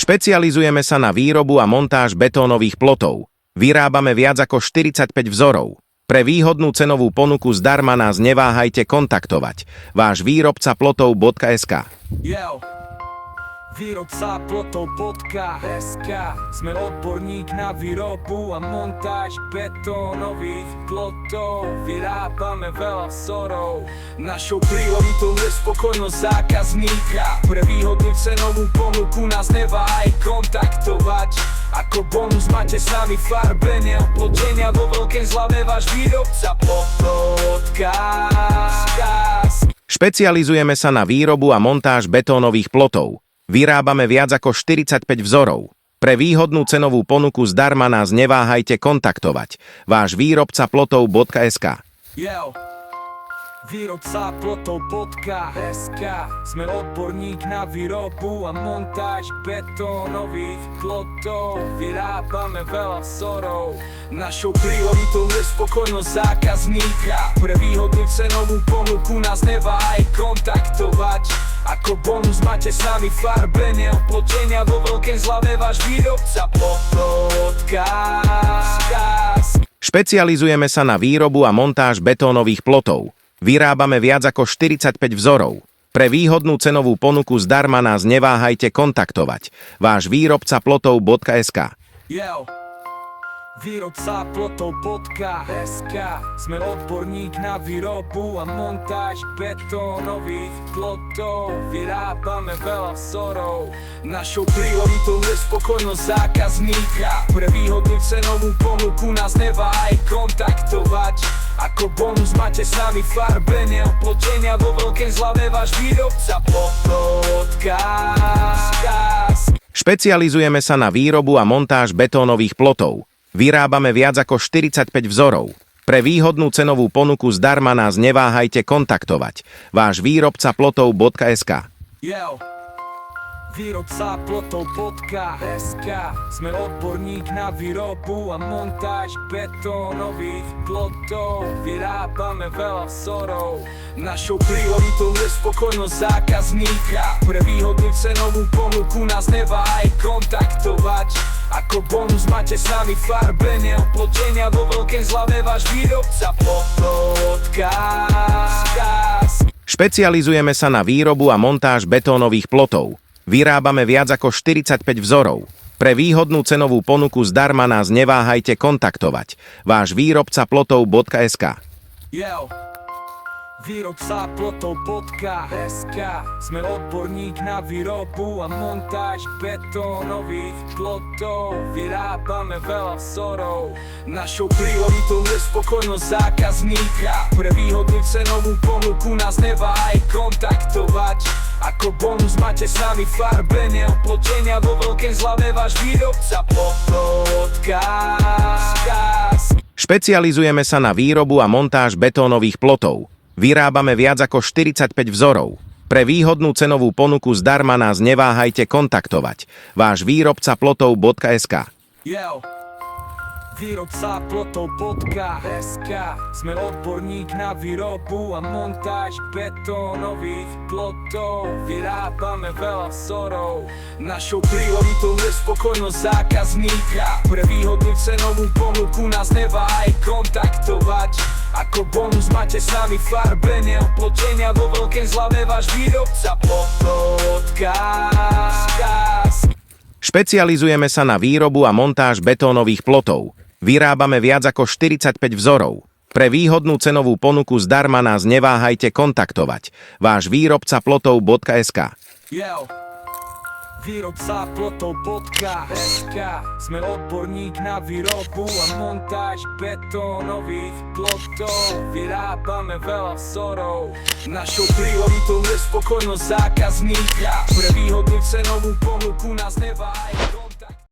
Špecializujeme sa na výrobu a montáž betónových plotov. Vyrábame viac ako 45 vzorov. Pre výhodnú cenovú ponuku zdarma nás neváhajte kontaktovať. Váš výrobca plotov.sk. Výrobca plotov.sk. Sme odborník na výrobu a montáž betónových plotov. Vyrábame veľa vzorov. Našou prioritou je spokojnosť zákazníka. Pre výhodnú cenovú ponuku nás neváhaj kontaktovať. Ako bonus máte s nami farbenie, oplotenia vo veľkej zlave. Váš výrobca plotov.sk. Špecializujeme sa na výrobu a montáž betónových plotov. Vyrábame viac ako 45 vzorov. Pre výhodnú cenovú ponuku zdarma nás neváhajte kontaktovať. Váš výrobca plotov.sk. Výrobca plotov.sk. Sme odborník na výrobu a montáž betónových plotov. Vyrábame veľa vzorov. Našou prioritou je spokojnosť zákazníka. Pre výhodnú cenovú ponuku nás neváhaj kontaktovať. Ako bonus máte s nami farbenie, oplotenia vo veľkej zlave. Váš výrobca plotov.sk. Špecializujeme sa na výrobu a montáž betónových plotov. Vyrábame viac ako 45 vzorov. Pre výhodnú cenovú ponuku zdarma nás neváhajte kontaktovať. Váš výrobca plotov.sk. Výrobca plotov.sk. Sme odborník na výrobu a montáž betónových plotov. Vyrábame veľa vzorov. Našou prioritou je spokojnosť zákazníka. Pre výhodnú cenovú ponuku nás neváhaj kontaktovať. Ako bonus máte s nami farbenie, oplotenia vo veľkej zlave. Váš výrobca plotov.sk. Špecializujeme sa na výrobu a montáž betónových plotov. Vyrábame viac ako 45 vzorov. Pre výhodnú cenovú ponuku zdarma nás neváhajte kontaktovať. Váš výrobca plotov.sk. Výrobca plotov.sk. Sme odborník na výrobu a montáž betónových plotov. Vyrábame veľa vzorov. Našou prioritou je spokojnosť zákazníka. Pre výhodnú cenovú ponuku nás neváhaj kontaktovať. Ako bonus máte s nami farbenie, oplotenia vo veľkej zlave. Váš výrobca plotov.sk. Špecializujeme sa na výrobu a montáž betónových plotov. Vyrábame viac ako 45 vzorov. Pre výhodnú cenovú ponuku zdarma nás neváhajte kontaktovať. Váš výrobca plotov.sk. Výrobca plotov.sk. Sme odborník na výrobu a montáž betónových plotov. Vyrábame veľa vzorov. Našou prioritou je spokojnosť zákazníka. Pre výhodnú cenovú ponuku nás neváhaj kontaktovať. Ako bonus máte s nami farbenie, oplotenia vo veľkej zlave. Váš výrobca plotov.sk. Špecializujeme sa na výrobu a montáž betónových plotov. Vyrábame viac ako 45 vzorov. Pre výhodnú cenovú ponuku zdarma nás neváhajte kontaktovať. Váš výrobca plotov.sk. Výrobca plotov.sk. Sme odborník na výrobu a montáž betónových plotov. Vyrábame veľa vzorov. Našou prioritou je spokojnosť zákazníka. Pre výhodnú cenovú ponuku nás neváhaj kontaktovať. Ako bonus máte s nami farbenie, oplotenia vo veľkej zlave. Váš výrobca plotov.sk. Špecializujeme sa na výrobu a montáž betónových plotov. Vyrábame viac ako 45 vzorov. Pre výhodnú cenovú ponuku zdarma nás neváhajte kontaktovať. Váš výrobca plotov.sk. Výrobca plotov.sk. Sme odborník na výrobu a montáž betónových plotov. Vyrábame veľa vzorov. Našou prioritou je spokojnosť zákazníka. Pre výhodnú cenovú ponuku nás neváhaj kontaktovať.